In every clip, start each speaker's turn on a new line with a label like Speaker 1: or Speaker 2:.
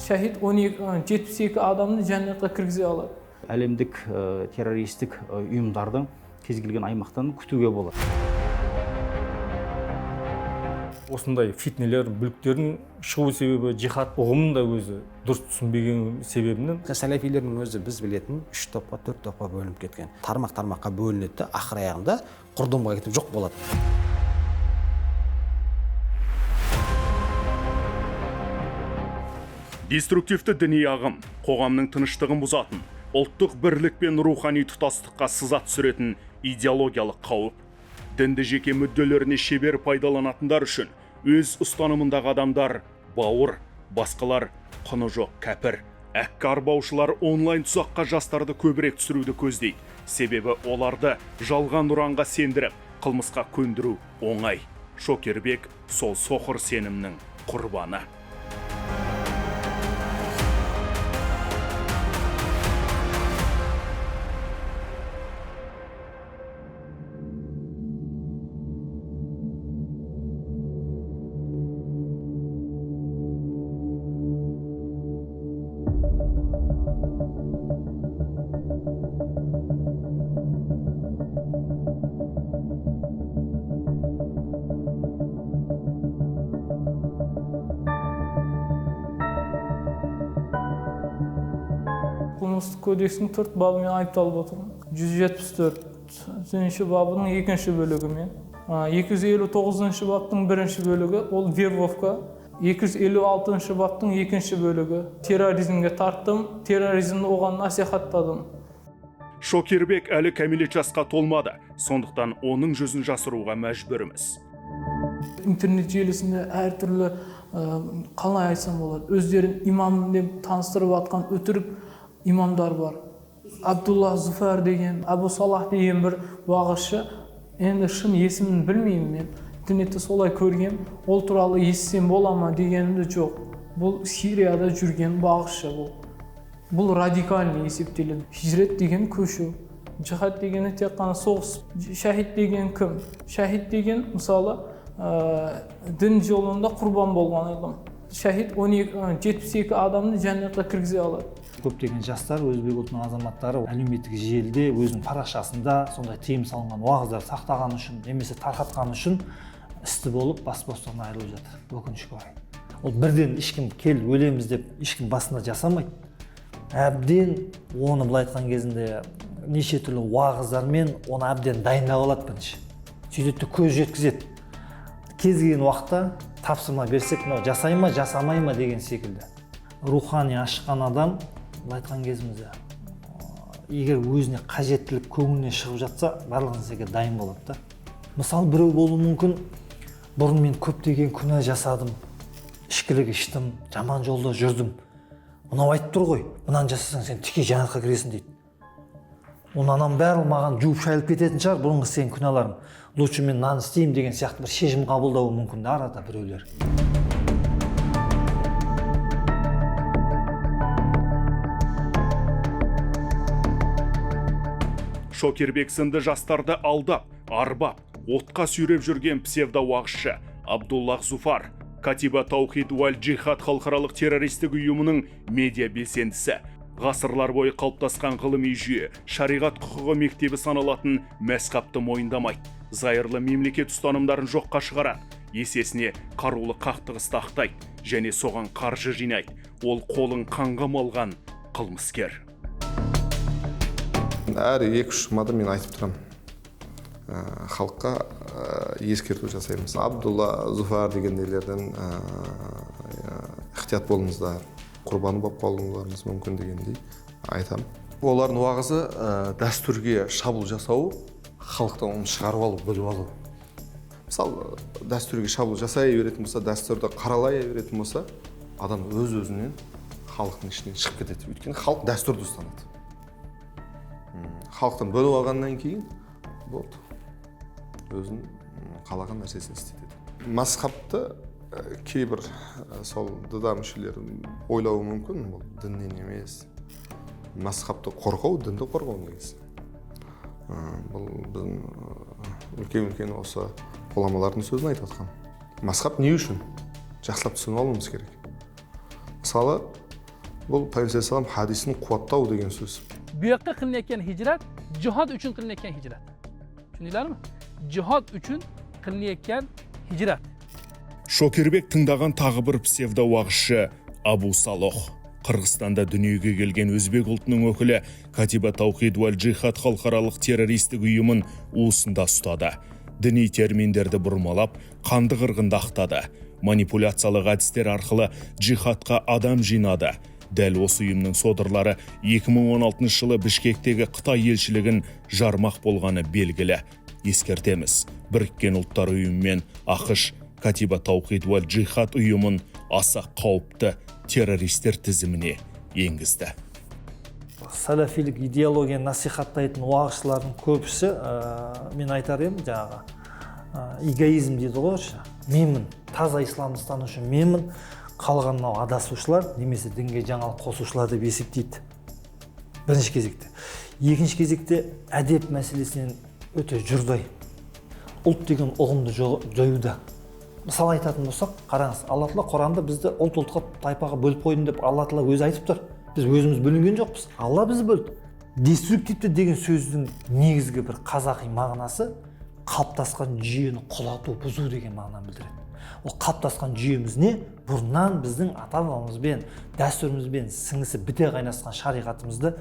Speaker 1: Шахид 72 адамды жәннатқа кіргізе алады.
Speaker 2: Әлемдік террористік ұйымдардың кез келген аймақтан күтуге болады.
Speaker 3: Осындай фитнелер, бүліктердің шығу себебі жихад ұғымын да өзі дұрыс түсінбеген себебінен.
Speaker 4: Сәләфилердің өзі біз білетін 3 топқа, 4 топқа бөлініп кеткен. Тармақ-тармаққа бөлінеді, ақыр аяғында құрдымға кетіп жоқ болады.
Speaker 5: Деструктивті діни ағым қоғамның тыныштығын бұзатын, ұлттық бірлік пен рухани тұтастыққа сыза түсіретін идеологиялық қауіп. Дінді жеке мүдделеріне шебер пайдаланатындар үшін өз ұстанымындағы адамдар бауыр, басқалар құны жоқ кәпір. Әккі арбаушылар онлайн тұзаққа жастарды көбірек түсіруді көздейді. Себебі оларды жалған ұранға сендіріп, қылмысқа көндіру оңай. Шокербек сол соқыр сенімнің құрбаны.
Speaker 1: Қылмыстық кодекстің 4 бабымен айыпталып отырмын. 174 бабының 2 бөлігімен. 259 баптың 1 бөлігі ол вербовка. 256 баптың 2 бөлігі терроризмге тарттым, терроризмді оған насихаттадым.
Speaker 5: Шокербек әлі кәмелет жасқа толмады, сондықтан оның жүзін жасыруға мәжбүрміз.
Speaker 1: Интернет желісінде әртүрлі қалай айтсам болады, өздерін имам деп таныстырып атқан өтірік имамдар бар. Абдулла Зуфар деген, Абу Салах деген бір уағызшы, енді шын есімін білмеймін мен. Интернетте солай көргем, ол туралы естісем бола ма дегенімді жоқ. Бұл Сирияда жүрген уағызшы бұл. Бұл радикальный есептеледі. Хижрет деген көшу. Жихад дегені тек қана соғыс. Шахид деген кім? Шахид деген мысалы дін жолында құрбан болған адам. Шахид 72 адамды жәннатқа кіргізе алады.
Speaker 2: Көптеген жастар, өзбек ұлтының азаматтары әлеуметтік желіде өзінің парақшасында сондай тыйым салынған уағыздар сақтаған үшін немесе тарқатқан үшін істі болып бас бостығынан айырылып жатыр. Өкінішке орай. Ол бірден ешкім кел өлеміз деп ешкім басында жасамайды. Әбден оны былай айтқан кезінде неше түрлі уағыздармен оны әбден дайындап алады бірінші. Сөйтеді көз жеткізеді. Кез келген уақытта тапсырма берсек, жасай ма, жасамай ма деген секілді. Рухани ашқан адам, былай айтқан кезімізде, егер өзіне қажеттілік көңіліне шығып жатса, барлық нәрсеге дайын болады. Мысалы, біреу болуы мүмкін, бұрын мен көптеген күнә жасадым, ішкілік іштім, жаман жолда жүрдім. Мынау айтып тұр ғой, мынаны жасасаң сен тіке жәннатқа кіресің дейді. Онан бәрі маған жуып шайылып кететін шығар, бұрынғы сен күнәларым. Лучше мен нан істеймін деген сияқты бір шешім қабылдауы мүмкін арада біреулер.
Speaker 5: Шокербек сынды жастарды алдап, арбап, отқа сүйреп жүрген псевдоуағызшы Абдуллах Зуфар, Катиба Таухид уаль Джихад халықаралық террористік ұйымының медиа белсендісі, ғасырлар бойы қалыптасқан ғылыми жүйе, шариғат құқығы мектебі саналатын мәзһабты мойындамайды. Зайырлы мемлекет ұстанымдарын жоққа шығарады, есесіне қарулы қақтығыс тақтайды және соған қаржы жинайды. Ол қолын қанға малған қылмыскер.
Speaker 6: Әрі 2-3 жұмада мен айтып тұрам. Халыққа ескерту жасаймыз. Абдулла Зуфар дегендейлерден ықтият болыңыздар, құрбаны болып қалуыңыздарыңыз мүмкін дегендей айтам. Олардың уағызы дәстүрге шабуыл жасау, халықтан оны шығарып алу, бөліп алу. Мысалы, дәстүрге шабуыл жасай беретін болса, дәстүрді қаралай беретін болса, адам өз-өзінен халықтың ішінен шығып кетеді. Өйткені халық дәстүрді ұстанады. Халықтан бөліп алғаннан кейін болды. Өзін қалаған нәрсесін істетеді. Мазһабты кейбір сол діда мүшелері ойлауы мүмкін, бұл діннен емес. мазхабты қорғау, дінді қорғау негізі. Бұл біздің үлкен осы ғұламалардың сөзін айтып жатқан. Мазхаб не үшін? Жақсылап түсініп алуымыз керек. Мысалы, бұл Пайғамбар салам хадисін қуаттау деген сөз.
Speaker 7: Bu yoqqa qilinayotgan hijrat jihod uchun qilinayotgan hijrat. Tushundinglarmi? Jihod uchun qilinayotgan hijrat.
Speaker 5: Шокербек тыңдаған тағы бір псевдоуағызшы Абу Салох. Қырғызстанда дүниеге келген өзбек ұлтының өкілі Катиба Таухид валь Джихад халықаралық террористік ұйымын уысында ұстады. Діни терминдерді бұрмалап, қанды қырғынды ақтады. Манипуляциялық әдістер арқылы джихадқа адам жинады. Дәл осы ұйымның содырлары 2016 жылы Бішкектегі Қытай елшілігін жармақ болғаны белгілі. Ескертеміз, Біріккен ұлттар ұйымымен ақш Катиба Таухид валь Джихад ұйымын аса қауіпті террористер тізіміне енгізді.
Speaker 2: Салафилік идеология насихаттайтын уағызшылардың көбісі, мен айтар едім, жаңағы эгоизм дейді ғой, менмін, таза исламды ұстанушы менмін, қалған мынау адасушылар немесе дінге жаңалық қосушылар деп есептейді. Бірінші кезекте. Екінші кезекте әдеп мәселесінен өте жұрдай. Ұлт деген ұғымды жоюда. Мысалы айтатын болсақ, қараңыз, Алла Тағала Құранда бізді ұлт-ұлтқа, тайпаға бөліп қойдым деп Алла Тағала өзі айтып тұр. Біз өзіміз бөлінген жоқпыз. Алла бізді бөлді. Деструктивті деген сөздің негізгі бір қазақи мағынасы қалыптасқан жүйені құлату, бұзу деген мағынаны білдіреді. Ол қалыптасқан жүйеміз не? Бұрыннан біздің ата-бабамызбен, дәстүрімізбен сіңісі біте қайнасқан шариғатымызды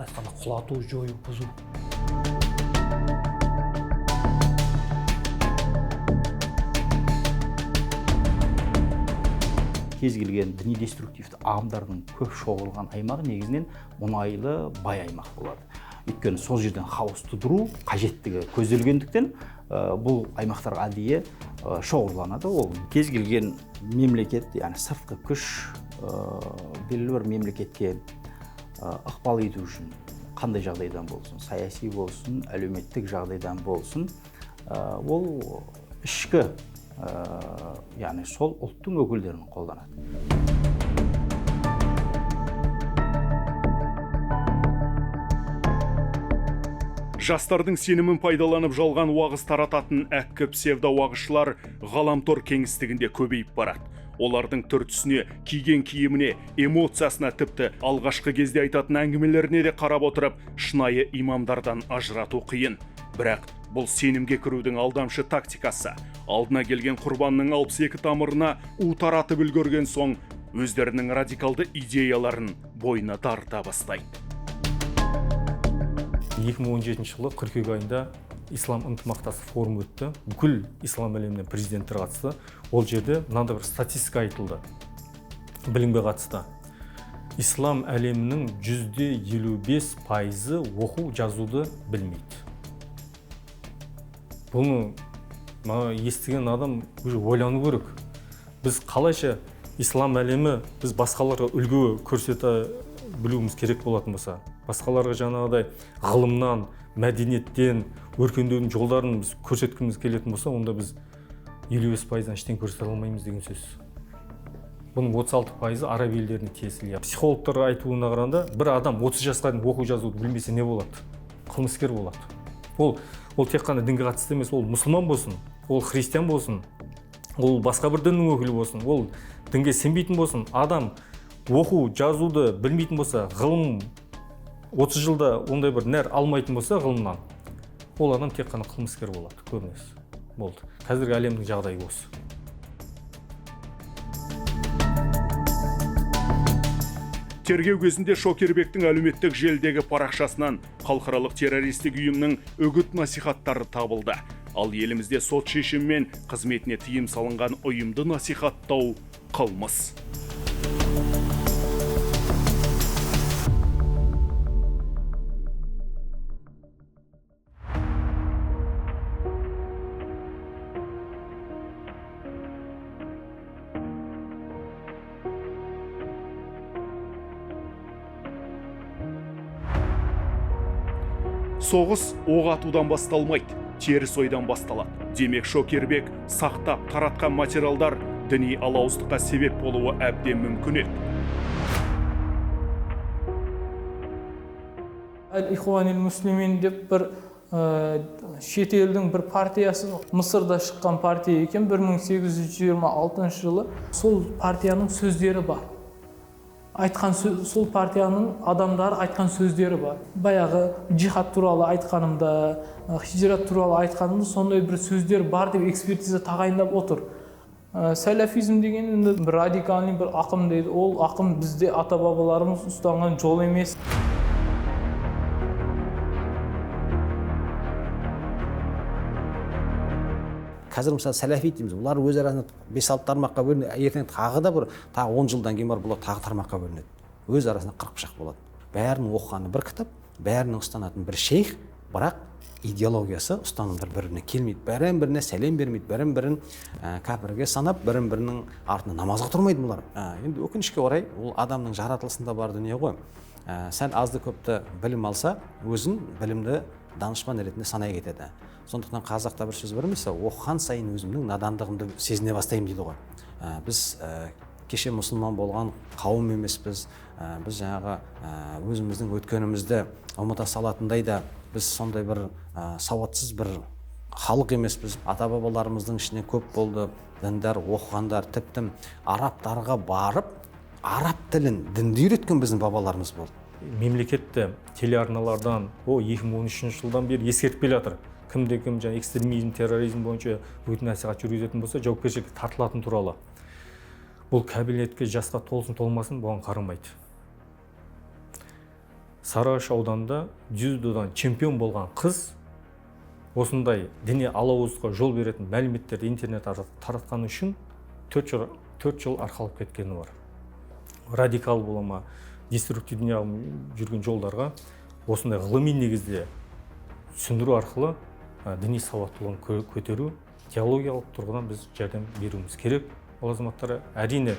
Speaker 2: айтқанда құлату, жою, бұзу.
Speaker 8: Кез келген діни деструктивті ағымдардың көп шоғырылған аймағы негізінен мұнайлы бай аймақ болады. Өйткені сол жерден хаос тудыру қажеттігі көзделгендіктен бұл аймақтарға әдейі шоғырланады. Ол кез келген мемлекет, яғни сыртқы күш белгілі бір мемлекетке ықпал ету үшін қандай жағдайдан болсын, саяси болсын, әлеуметтік жағдайдан болсын, ол ішкі яғни сол ұлттың өкілдерін қолданады.
Speaker 5: Жастардың сенімін пайдаланып жалған уағыз тарататын әккі псевдоуағызшылар ғаламтор кеңістігінде көбейіп барады. Олардың түр-түсіне, киген киіміне, эмоциясына, тіпті алғашқы кезде айтатын әңгімелеріне де қарап отырып, шынайы имамдардан ажырату қиын. Бірақ бұл сенімге кірудің алдамшы тактикасы. Алдына келген құрбанның 62 тамырына у таратып үлгерген соң, өздерінің радикалды идеяларын бойына дарыта бастайды.
Speaker 3: 2017 жылы қыркүйек айында ислам ынтымақтастық форумы өтті. Бүкіл ислам әлемінен президенттер қатысты. Ол жерде мынандай бір статистика айтылды. Білімге қатысты. Ислам әлемінің 55% оқу жазуды білмейді. Бұны естіген адам ойлану керек. Біз қалайша ислам әлемі біз басқаларға үлгі көрсете білуіміз керек болатын болса, басқаларға жаңағыдай ғылымнан, мәдениеттен, өркендеудің жолдарын біз көрсеткіміз келетін болса, онда біз 55%-дан ештеңе көрсете алмаймыз деген сөз. Бұның 36% араб елдеріне тиесілі. Психологтар айтуына қарағанда, бір адам 30 жасқа дейін оқу жазуды білмесе не болады? Қылмыскер болады. Ол тек қана дінге қатысты емес, ол мұсылман болсын, ол христиан болсын, ол басқа бір діннің өкілі болсын, ол дінге сенбейтін болсын, адам оқу жазуды білмейтін болса, ғылым 30 жылда ондай бір нәр алмайтын болса ғылымнан, ол адам тек қана қылмыскер болады, көбінесе. Болды. Қазіргі әлемнің жағдайы осы.
Speaker 5: Тергеу кезінде Шокербектің әлеуметтік желідегі парақшасынан халықаралық террористік ұйымның үгіт насихаттары табылды. Ал елімізде сот шешімімен қызметіне тыйым салынған ұйымды насихаттау қылмыс. Соғыс оқ атудан басталмайды, теріс ойдан басталады. Демек Шокербек сақтап таратқан материалдар діни алауыздыққа себеп болуы әбден мүмкін еді.
Speaker 1: Әл-Ихуанил Муслимин деп бір шет елдің бір партиясы, Мысырда шыққан партия екен, 1826 жылы. Сол партияның сөздері бар. Сол партияның адамдары айтқан сөздері бар. Баяғы джихад туралы айтқанымда, хижрат туралы айтқанымда сондай бір сөздер бар деп экспертиза тағайындап отыр. Сәләфизм деген енді бір радикалный бір ақым дейді. Ол ақым бізде ата-бабаларымыз ұстанған жол емес.
Speaker 4: Қазір мысалы сәләфи дейміз, олар өз арасында 5-6 тармаққа бөлінеді, ертең тағы 10 жылдан кейін барып бұлар тағы тармаққа бөлінеді. Өз арасында 40 пышақ болады. Бәрінің оқығаны бір кітап, бәрінің ұстанатын бір шейх, бірақ идеологиясы, ұстанымдар біріне келмейді. Бірін-біріне сәлем бермейді, бірін-бірін кәпірге санап, бірін-бірінің артына намазға тұрмайды бұлар. Енді өкінішке орай, ол адамның жаратылысында бар дүние ғой. Сәл азды көпті білім алса, өзін білімді данышпан ретінде санай кетеді. Сондықтан қазақта бір сөз бар емес, оқыған сайын өзімнің надандығымды сезіне бастаймын дейді ғой. Біз кеше мұсылман болған қауым емеспіз. Біз жаңағы өзіміздің өткенімізді ұмыта салатындай да біз сондай бір сауатсыз бір халық емеспіз. Ата-бабаларымыздың ішінен көп болды діндар, оқығандар, тіпті арабтарға барып, араб тілін, дінді үйреткен біздің бабаларымыз болды.
Speaker 3: Мемлекетті телеарналардан 2013 жылдан бері ескертіп келе жатыр. Кімде-кім экстремизм, терроризм бойынша үгіт насихат жүргізетін болса, жауапкершілікке тартылатын туралы. Бұл кабинетке жасқа толсын толмасын бұған қарамайды. Сарыағаш ауданында дзюдодан чемпион болған қыз осындай діни алауыздыққа жол беретін мәліметтерді интернет таратқаны үшін 4 жыл арқалап кеткені бар. Радикал бола ма, деструктивный жүрген жолдарға осындай ғылыми негізде түсіндіру арқылы діни сауаттылығын көтеру, теологиялық тұрғыдан біз жәрдем беруіміз керек. Ол азаматтарға әрине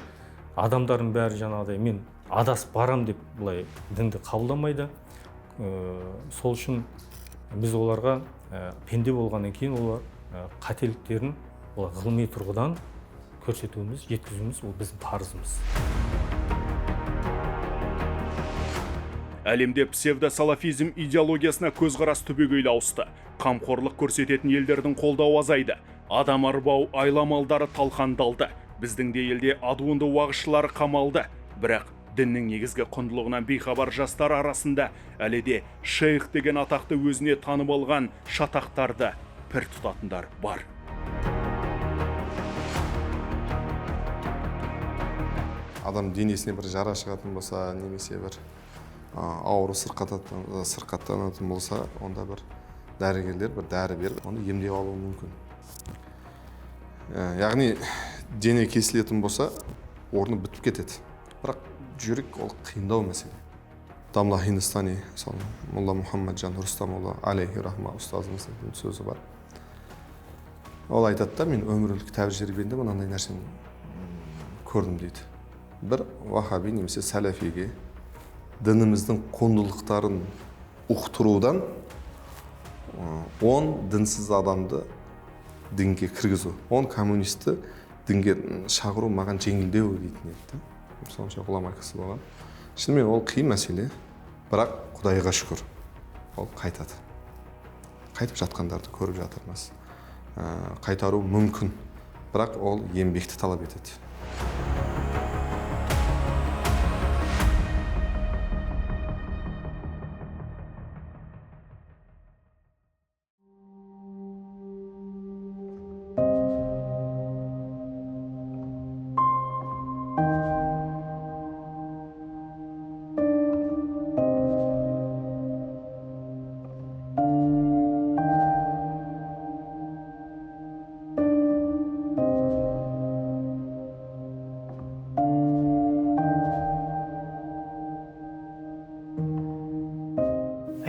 Speaker 3: адамдардың бәрі жаңағыдай мен адасып барам деп бұлай дінді қабылдамайды. Сол үшін біз оларға пенде болғаннан кейін олар қателіктерін ғылыми тұрғыдан көрсетуіміз, жеткізуіміз ол біздің парызымыз.
Speaker 5: Әлемде псевдосалафизм идеологиясына көзқарас түбегейлі ауысты. Қамқорлық көрсететін елдердің қолдауы азайды. Адам арбау айламалдары талқандалды. Біздің де елде адуынды уағызшылары қамалды. Бірақ діннің негізгі құндылығынан бейхабар жастар арасында әлі де шейх деген атақты өзіне танып алған шатақтарды пір тұтатындар бар.
Speaker 6: Адам денесіне бір жара шығатын болса, немесе бір ауыру сырқаттанатын болса, онда бір дәрігерлер бір дәрі беріп, оны емдеп алуы мүмкін. Яғни дене кесілетін болса, орны бітіп кетеді. Бірақ жүрек ол қиындау мәселе. Дамла Хиндустани, Молла Мұхаммаджан Рустамұлы алейхи рахма ұстазымыздың сөзі бар. Ол айтады да, мен өмірлік тәжірибемде мынандай нәрсені көрдім дейді. Бір вахаби немесе сәләфиге дініміздің құндылықтарын ұқтырудан 10 дінсіз адамды дінге кіргізу, 10 коммунисті дінге шақыру маған жеңілдеу дейтін еді. Сонша ғұлама кісі болған. Шынымен ол қиын мәселе, бірақ Құдайға шүкір, ол қайтады. Қайтып жатқандарды көріп жатырмыз. Қайтару мүмкін, бірақ ол еңбекті талап етеді.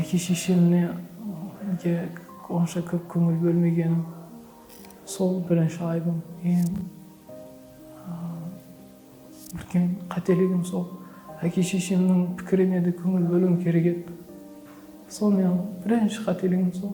Speaker 1: Әке-шешемне онша көп көңіл бөлмегенім, сол бірінші айбым. Үлкен қателігім сол. Әке-шешемнің пікіріне де көңіл бөлуім керек еді. Сол менің бірінші қателігім сол.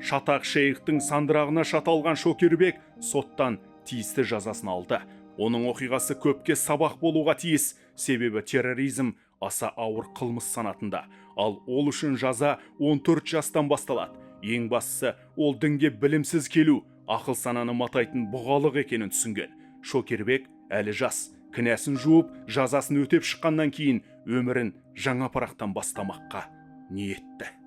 Speaker 5: Шатақ шейхтің сандырағына шаталған Шокербек соттан тиісті жазасын алды. Оның оқиғасы көпке сабақ болуға тиіс, себебі терроризм аса ауыр қылмыс санатында. Ал ол үшін жаза 14 жастан басталады. Ең бастысы, ол дінге білімсіз келу, ақыл сананы матайтын бұғалық екенін түсінген. Шокербек әлі жас, кінәсін жуып, жазасын өтеп шыққаннан кейін өмірін жаңа парақтан бастамаққа ниетті.